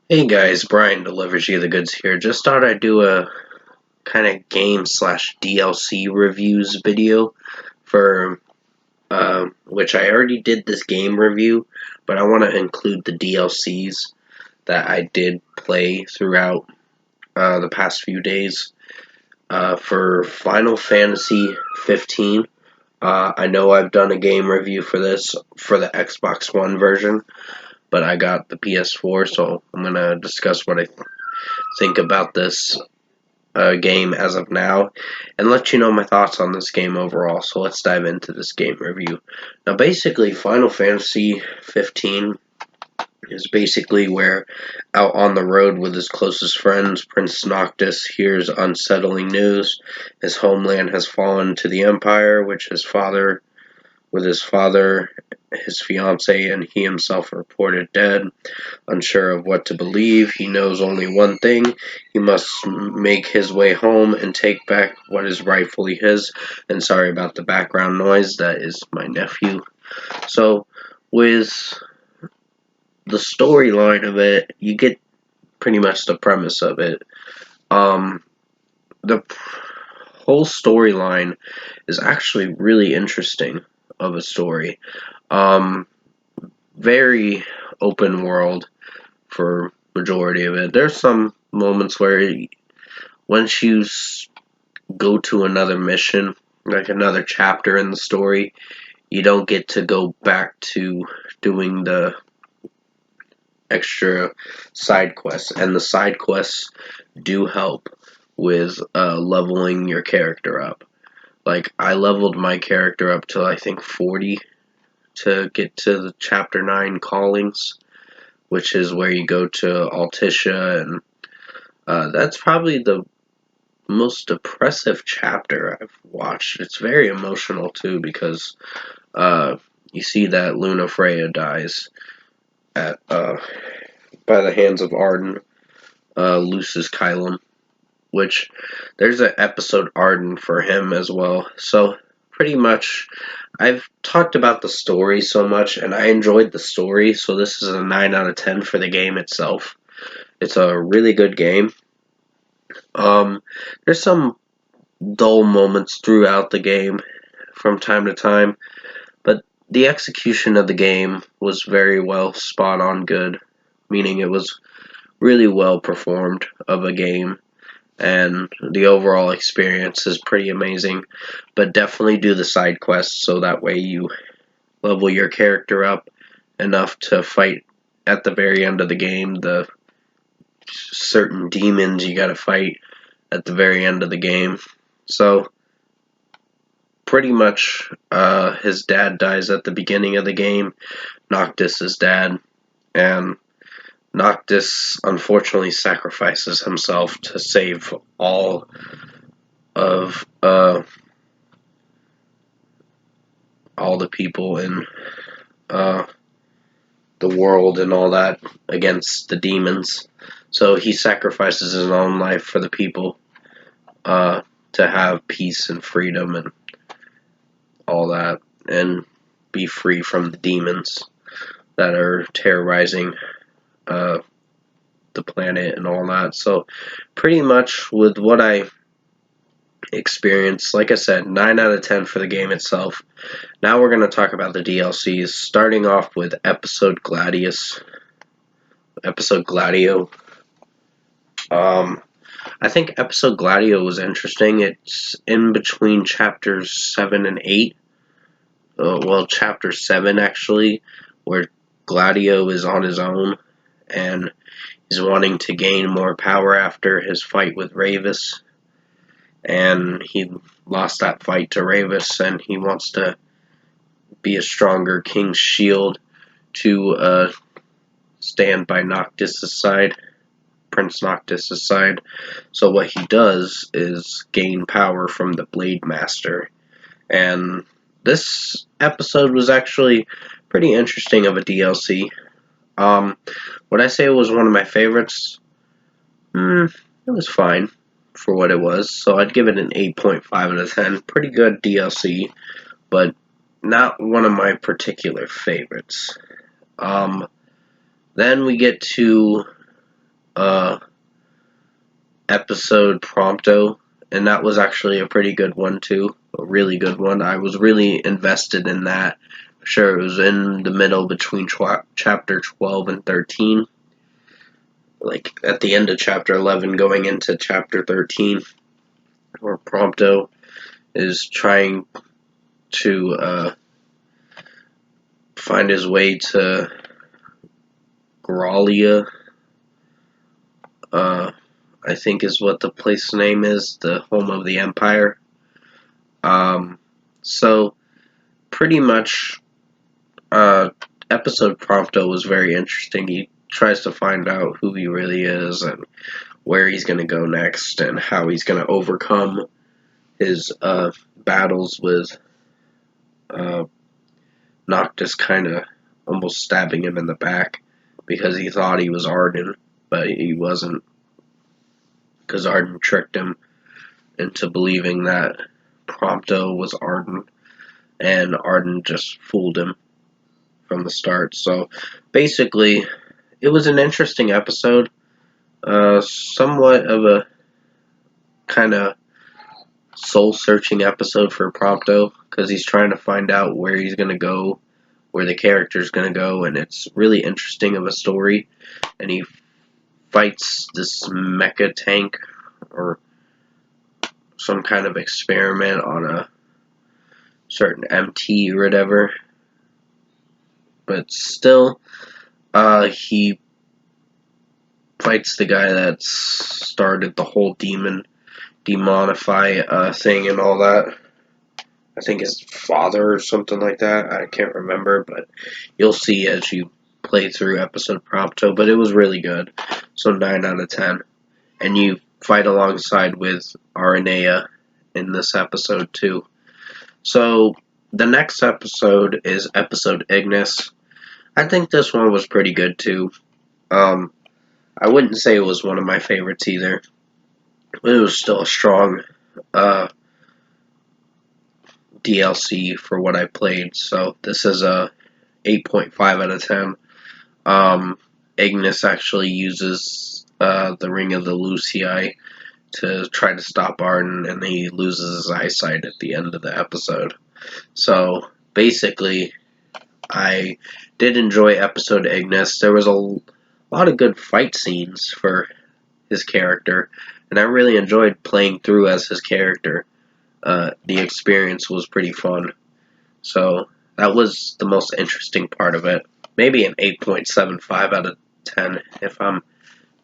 Hey guys, Brian delivers you the goods here. Just thought I'd do a kind of game slash DLC reviews video for which I already did this game review, but I want to include the DLCs that I did play throughout the past few days for Final Fantasy 15. I know I've done a game review for this for the Xbox One version, but I got the PS4, so I'm gonna discuss what I think about this game as of now and let you know my thoughts on this game overall. So let's dive into this game review. Now, basically, Final Fantasy 15 is basically where, out on the road with his closest friends, Prince Noctis hears unsettling news. His homeland has fallen to the Empire, which his father, his fiancée, and he himself are reported dead. Unsure of what to believe, he knows only one thing: he must make his way home and take back what is rightfully his. And sorry about the background noise, that is my nephew. So, with the storyline of it, you get pretty much the premise of it. The whole storyline is actually really interesting of a story. Um, Very open world for majority of it. There's some moments where once you go to another mission, like another chapter in the story, you don't get to go back to doing the extra side quests, and the side quests do help with leveling your character up. Like, I leveled my character up to I think 40 to get to the chapter 9 callings, which is where you go to Altissia, and that's probably the most depressive chapter I've watched. It's very emotional too because you see that Luna Freya dies at by the hands of Arden, Lucis Kylum, which there's an episode Arden for him as well. So pretty much, I've talked about the story so much, and I enjoyed the story. So this is a 9 out of 10 for the game itself. It's a really good game. Um, there's some dull moments throughout the game from time to time, but the execution of the game was very well spot on good, meaning it was really well performed of a game, and the overall experience is pretty amazing. But definitely do the side quests so that way you level your character up enough to fight at the very end of the game the certain demons you gotta fight at the very end of the game. So pretty much his dad dies at the beginning of the game, Noctis' dad, and Noctis unfortunately sacrifices himself to save of all the people in uh, the world and all that against the demons. So he sacrifices his own life for the people to have peace and freedom and all that, and be free from the demons that are terrorizing uh, the planet and all that. So pretty much with what I experienced, like I said, 9 out of 10 for the game itself. Now we're going to talk about the DLCs, starting off with Episode Gladio. I think Episode Gladio was interesting. It's in between chapters 7 and 8. Chapter 7 actually, where Gladio is on his own and he's wanting to gain more power after his fight with Ravis. And he lost that fight to Ravis, and he wants to be a stronger King's Shield to stand by Noctis' side, Prince Noctis' side. So what he does is gain power from the Blade Master. And this episode was actually pretty interesting of a DLC. Would I say it was one of my favorites? It was fine for what it was. So I'd give it an 8.5 out of 10. Pretty good DLC, but not one of my particular favorites. Then we get to episode Prompto, and that was actually a pretty good one too. A really good one. I was really invested in that. Sure, it was in the middle between chapter 12 and 13. Like at the end of chapter 11 going into chapter 13, where Prompto is trying to find his way to Gralia, I think is what the place name is, the home of the Empire. So pretty much, episode Prompto was very interesting. He tries to find out who he really is and where he's going to go next and how he's going to overcome his battles with Noctis kind of almost stabbing him in the back because he thought he was Arden, but he wasn't, because Arden tricked him into believing that Prompto was Arden, and Arden just fooled him from the start. So basically, it was an interesting episode, somewhat of a kind of soul-searching episode for Prompto, because he's trying to find out where he's going to go, where the character's going to go, and it's really interesting of a story. And he fights this mecha tank, or some kind of experiment on a certain MT or whatever. But still, he fights the guy that started the whole demonify thing and all that. I think his father or something like that. I can't remember, but you'll see as you play through episode Prompto. But it was really good. So 9 out of 10. And you fight alongside with Aranea in this episode too. So the next episode is episode Ignis. I think this one was pretty good too. I wouldn't say it was one of my favorites either. But it was still a strong DLC for what I played. So this is a 8.5 out of 10. Ignis actually uses the Ring of the Lucii to try to stop Arden, and he loses his eyesight at the end of the episode. So basically, I did enjoy episode Ignis. There was a lot of good fight scenes for his character, and I really enjoyed playing through as his character. The experience was pretty fun. So that was the most interesting part of it. Maybe an 8.75 out of 10 if I'm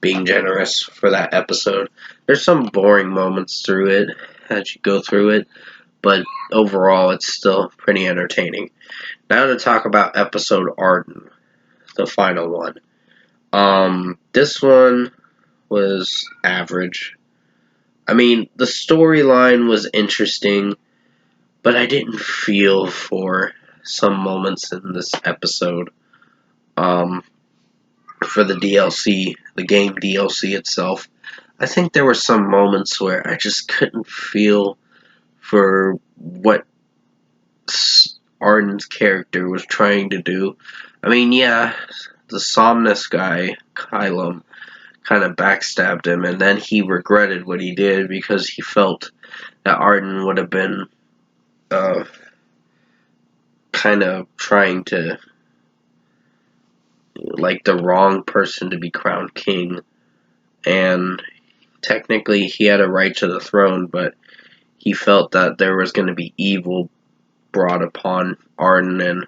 being generous for that episode. There's some boring moments through it as you go through it, but overall it's still pretty entertaining. Now to talk about episode Arden, the final one. This one was average. I mean, the storyline was interesting, but I didn't feel for some moments in this episode. For the DLC, the game DLC itself, I think there were some moments where I just couldn't feel for what Arden's character was trying to do. I mean, yeah, the Somnus guy, Kylum, kind of backstabbed him, and then he regretted what he did because he felt that Arden would have been kind of trying to, like, the wrong person to be crowned king, and technically he had a right to the throne, but he felt that there was going to be evil brought upon Arden, and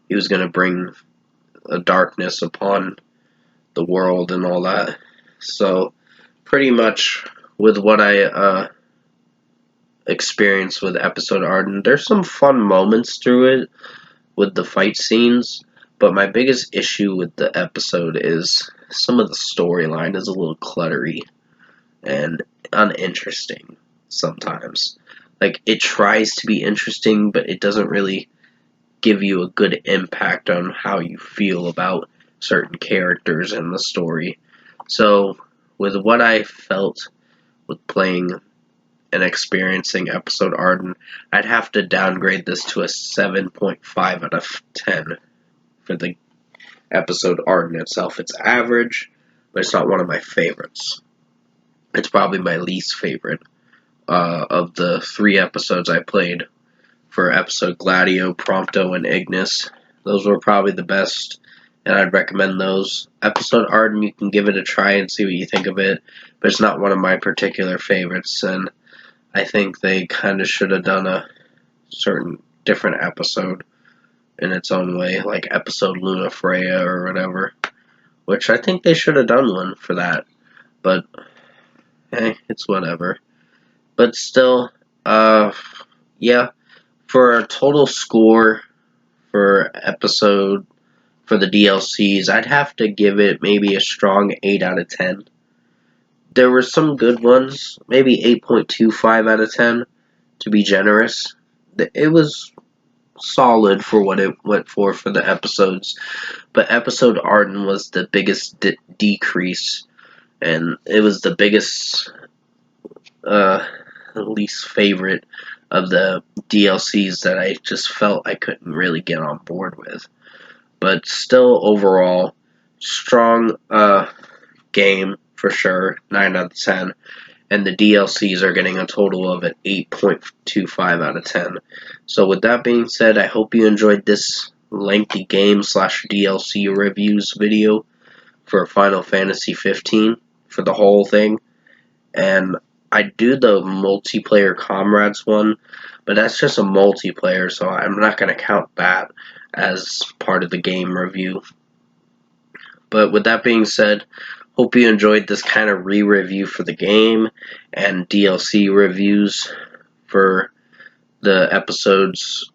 he was going to bring a darkness upon the world and all that. So pretty much with what I experienced with episode Arden, there's some fun moments through it with the fight scenes, but my biggest issue with the episode is some of the storyline is a little cluttery and uninteresting sometimes. Like, it tries to be interesting, but it doesn't really give you a good impact on how you feel about certain characters in the story. So, with what I felt with playing and experiencing episode Arden, I'd have to downgrade this to a 7.5 out of 10 for the episode Arden itself. It's average, but it's not one of my favorites. It's probably my least favorite of the 3 episodes I played for episode Gladio, Prompto, and Ignis. Those were probably the best, and I'd recommend those. Episode Arden, you can give it a try and see what you think of it, but it's not one of my particular favorites, and I think they kind of should have done a certain different episode in its own way, like episode Luna Freya or whatever, which I think they should have done one for that, but hey, it's whatever. But still, yeah, for a total score for episode for the DLCs, I'd have to give it maybe a strong 8 out of 10. There were some good ones, maybe 8.25 out of 10 to be generous. It was solid for what it went for the episodes, but episode Arden was the biggest decrease, and it was the biggest least favorite of the DLCs that I just felt I couldn't really get on board with. But still, overall, strong game for sure, 9 out of 10. And the DLCs are getting a total of an 8.25 out of 10. So with that being said, I hope you enjoyed this lengthy game / DLC reviews video for Final Fantasy 15 for the whole thing. And I do the multiplayer comrades one, but that's just a multiplayer, so I'm not going to count that as part of the game review. But with that being said, hope you enjoyed this kind of re-review for the game and DLC reviews for the episodes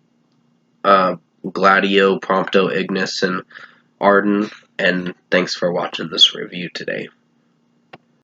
Gladio, Prompto, Ignis, and Arden. And thanks for watching this review today.